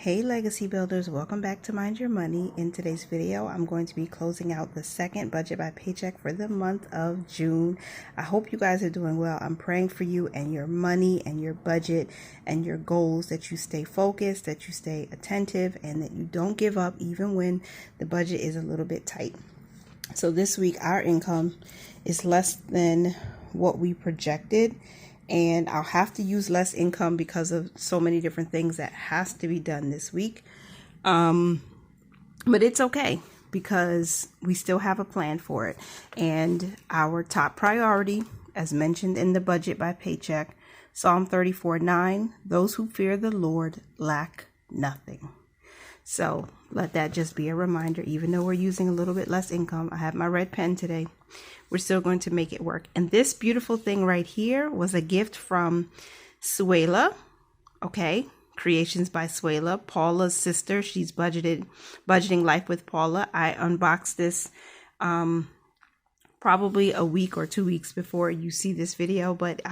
Hey legacy builders, welcome back to Mind Your Money. In today's video, I'm going to be closing out the second budget by Paycheck for the month of June. I hope you guys are doing well. I'm praying for you and your money and your budget and your goals, that you stay focused, that you stay attentive, and that you don't give up even when the budget is a little bit tight. So this week, our income is less than what we projected. And I'll have to use less income because of so many different things that has to be done this week. But it's okay because we still have a plan for it. And our top priority, as mentioned in the budget by Paycheck, Psalm 34:9, those who fear the Lord lack nothing. So let that just be a reminder. Even though we're using a little bit less income, I have my red pen today, we're still going to make it work. And this beautiful thing right here was a gift from Suela. Okay, Creations by Suela, Paula's sister. She's budgeting life with Paula. I unboxed this probably a week or 2 weeks before you see this video, but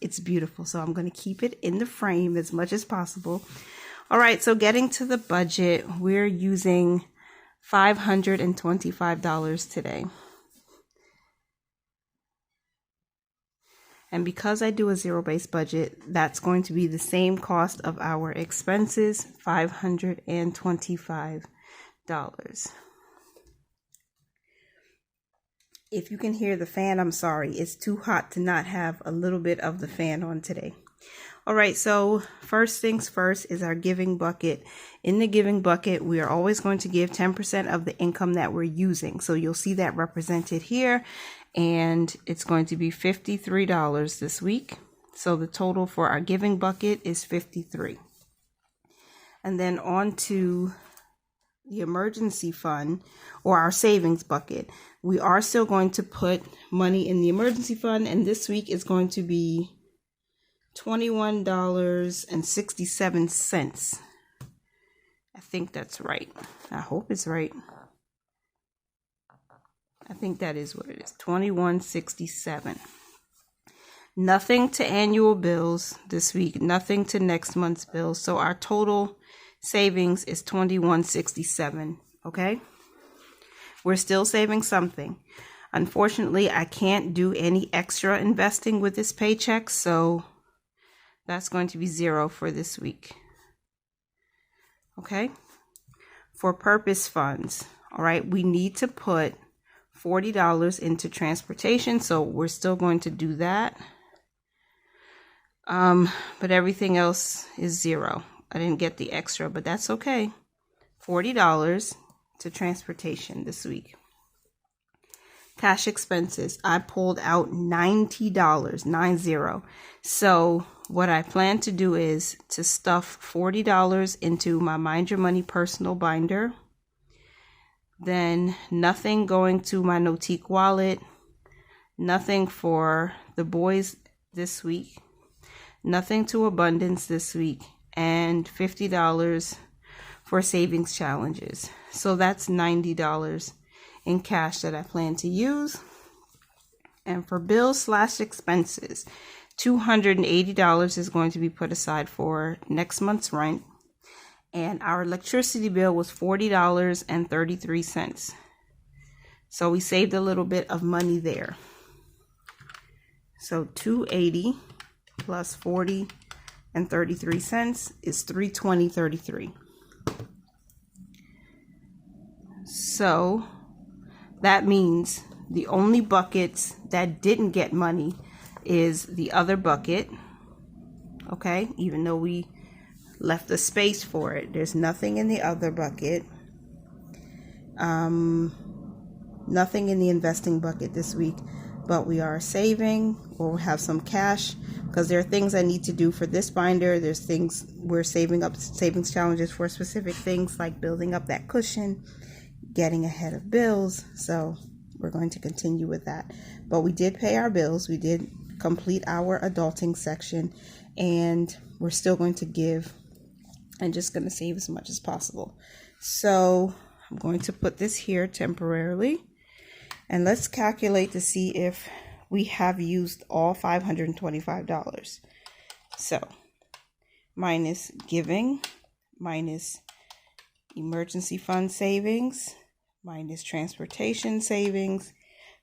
it's beautiful. So I'm going to keep it in the frame as much as possible. All right, so getting to the budget, we're using $525 today. And because I do a zero-based budget, that's going to be the same cost of our expenses, $525. If you can hear the fan, I'm sorry. It's too hot to not have a little bit of the fan on today. All right, so first things first is our giving bucket. In the giving bucket, we are always going to give 10% of the income that we're using. So you'll see that represented here, and it's going to be $53 this week. So the total for our giving bucket is $53. And then on to the emergency fund, or our savings bucket. We are still going to put money in the emergency fund, and this week is going to be $21.67. I think that's right. I hope it's right. I think that is what it is. $21.67. Nothing to annual bills this week. Nothing to next month's bills. So our total savings is $21.67. Okay. We're still saving something. Unfortunately, I can't do any extra investing with this paycheck, so that's going to be $0 for this week. Okay. For purpose funds, all right, we need to put $40 into transportation, so we're still going to do that. But everything else is $0. I didn't get the extra, but that's okay. $40 to transportation this week. Cash expenses, I pulled out $90, 90. So what I plan to do is to stuff $40 into my Mind Your Money personal binder. Then nothing going to my Notique wallet. Nothing for the boys this week. Nothing to Abundance this week. And $50 for savings challenges. So that's $90 in cash that I plan to use. And for bills / expenses, $280 is going to be put aside for next month's rent. And our electricity bill was $40.33. So we saved a little bit of money there. So $280 plus $40.33 is $320.33. So that means the only buckets that didn't get money is the other bucket. Okay, even though we left the space for it, there's nothing in the other bucket. Nothing in the investing bucket this week, but we are saving, or have some cash, because there are things I need to do for this binder. There's things we're saving up, savings challenges for specific things like building up that cushion, getting ahead of bills. So we're going to continue with that. But we did pay our bills. We did complete our adulting section, and we're still going to give and just going to save as much as possible. So I'm going to put this here temporarily, and let's calculate to see if we have used all $525. So minus giving minus emergency fund savings, minus transportation savings,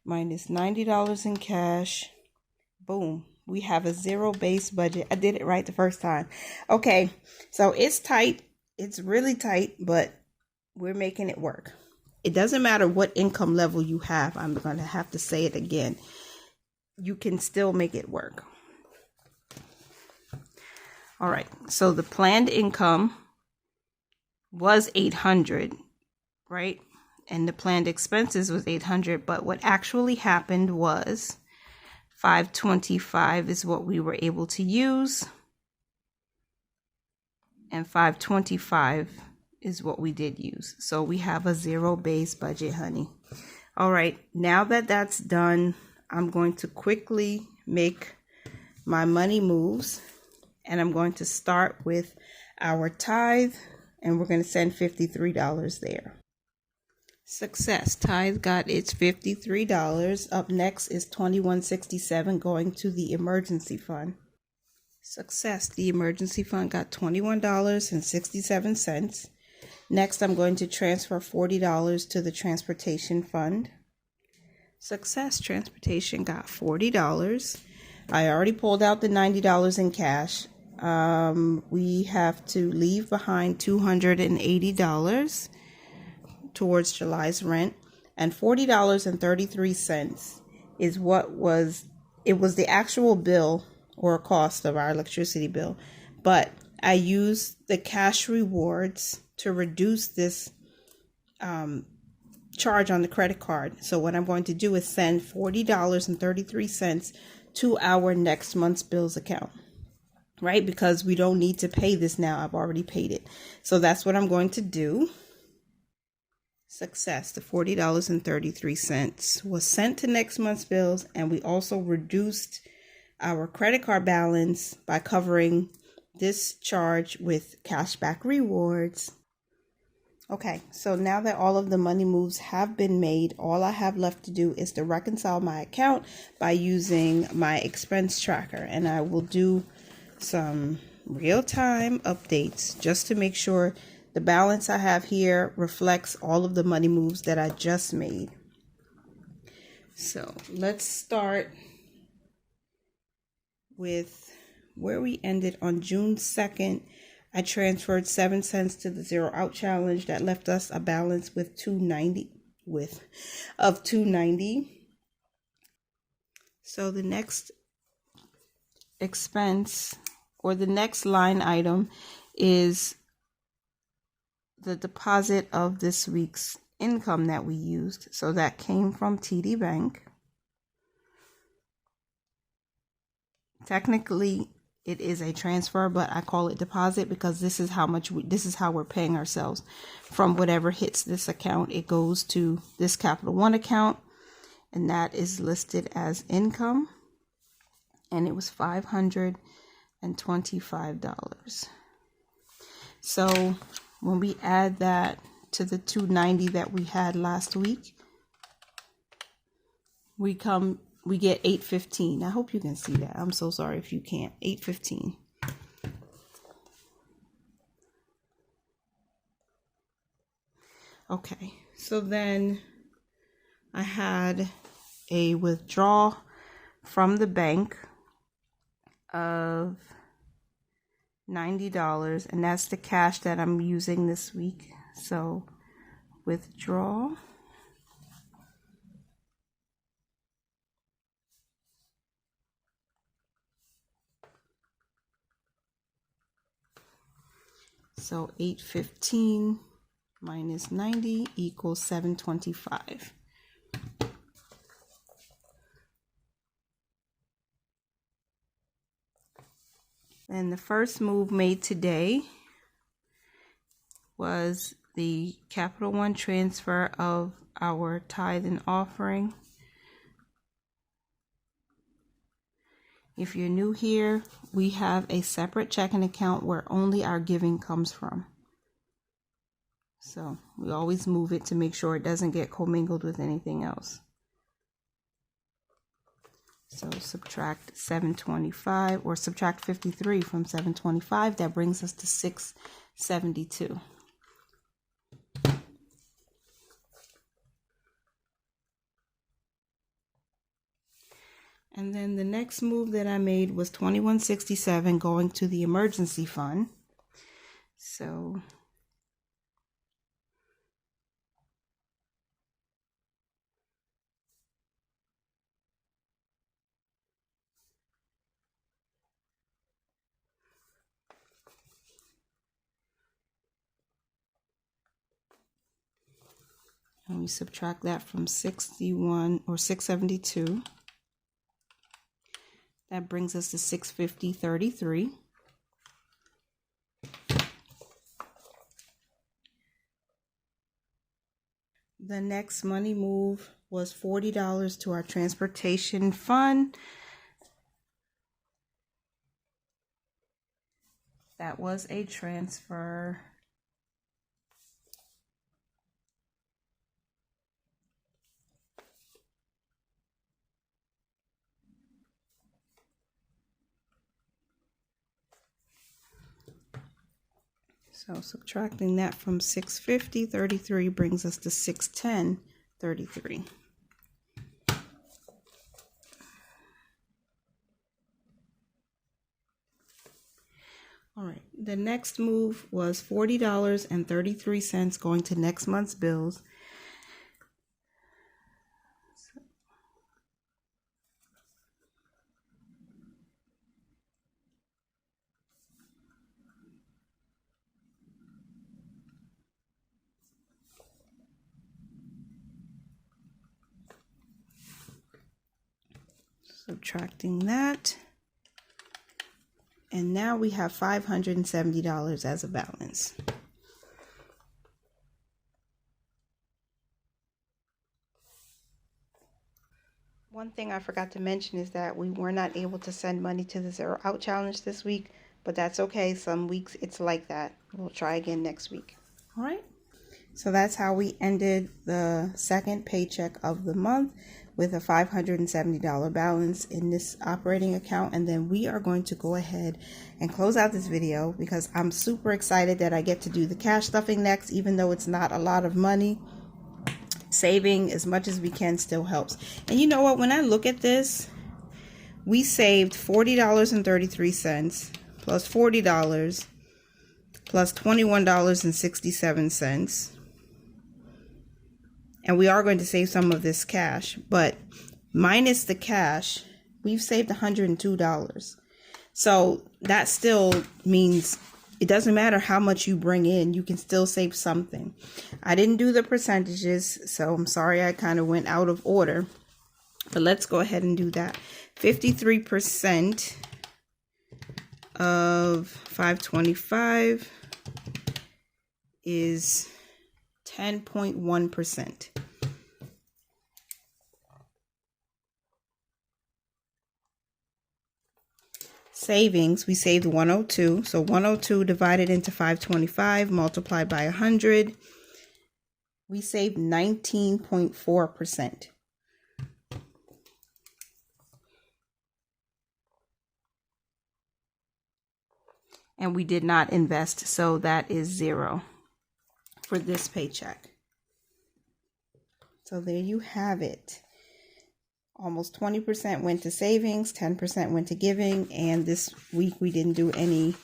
minus $90 in cash. Boom. We have a zero base budget. I did it right the first time. Okay, so it's tight. It's really tight, but we're making it work. It doesn't matter what income level you have. I'm going to have to say it again. You can still make it work. All right, so the planned income was 800, right? And the planned expenses was 800, but what actually happened was 525 is what we were able to use, and 525 is what we did use. So we have a zero base budget, honey. All right, now that that's done, I'm going to quickly make my money moves, and I'm going to start with our tithe, and we're going to send $53 there. Success. Tithe got its $53. Up next is $21.67 going to the emergency fund. Success. The emergency fund got $21.67. Next, I'm going to transfer $40 to the transportation fund. Success. Transportation got $40. I already pulled out the $90 in cash. We have to leave behind $280 towards July's rent, and $40.33 is what was, it was the actual bill or cost of our electricity bill, but I used the cash rewards to reduce this charge on the credit card. So what I'm going to do is send $40.33 to our next month's bills account, right? Because we don't need to pay this now. I've already paid it. So that's what I'm going to do. Success. The $40.33 was sent to next month's bills, and we also reduced our credit card balance by covering this charge with cashback rewards. Okay, so now that all of the money moves have been made, all I have left to do is to reconcile my account by using my expense tracker, and I will do some real-time updates just to make sure the balance I have here reflects all of the money moves that I just made. So let's start with where we ended on June 2nd. I transferred 7 cents to the zero out challenge. That left us a balance with $290. So the next expense, or the next line item, is the deposit of this week's income that we used. So that came from TD Bank. Technically, it is a transfer, but I call it deposit because this is how we're paying ourselves. From whatever hits this account, it goes to this Capital One account, and that is listed as income, and it was $525. So when we add that to the $290 that we had last week, we get $815. I hope you can see that. I'm so sorry if you can't. $815. Okay, so then I had a withdrawal from the bank of $90, and that's the cash that I'm using this week. So withdraw. So 815 minus 90 equals 725. And the first move made today was the Capital One transfer of our tithe and offering. If you're new here, we have a separate checking account where only our giving comes from. So we always move it to make sure it doesn't get commingled with anything else. So subtract 725, or subtract 53 from 725. That brings us to 6 $672. And then the next move that I made was $21.67 going to the emergency fund. So and we subtract that from 61 or 672. That brings us to $650.33. The next money move was $40 to our transportation fund. That was a transfer. So subtracting that from $650.33 brings us to $610.33. All right, the next move was $40.33 going to next month's bills. Subtracting that. And now we have $570 as a balance. One thing I forgot to mention is that we were not able to send money to the Zero Out Challenge this week, but that's okay. Some weeks it's like that. We'll try again next week. All right. So that's how we ended the second paycheck of the month, with a $570 balance in this operating account. And then we are going to go ahead and close out this video because I'm super excited that I get to do the cash stuffing next, even though it's not a lot of money. Saving as much as we can still helps. And you know what? When I look at this, we saved $40.33 plus $40 plus $21.67. And we are going to save some of this cash, but minus the cash, we've saved $102. So that still means it doesn't matter how much you bring in, you can still save something. I didn't do the percentages, so I'm sorry I kind of went out of order, but let's go ahead and do that. 53% of 525 is 10.1%. Savings, we saved 102. So 102 divided into 525 multiplied by 100. We saved 19.4%. And we did not invest, so that is zero for this paycheck. So there you have it. Almost 20% went to savings, 10% went to giving, and this week we didn't do any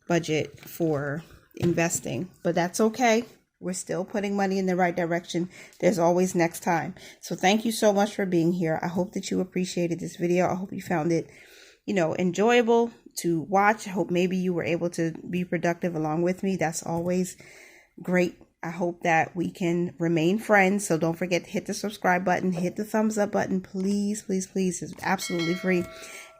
budget for investing, but that's okay. We're still putting money in the right direction. There's always next time. So thank you so much for being here. I hope that you appreciated this video. I hope you found it, enjoyable to watch. I hope maybe you were able to be productive along with me. That's always great. I hope that we can remain friends. So don't forget to hit the subscribe button, hit the thumbs up button. Please, please, please. It's absolutely free.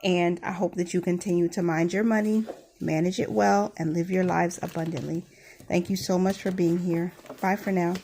And I hope that you continue to mind your money, manage it well, and live your lives abundantly. Thank you so much for being here. Bye for now.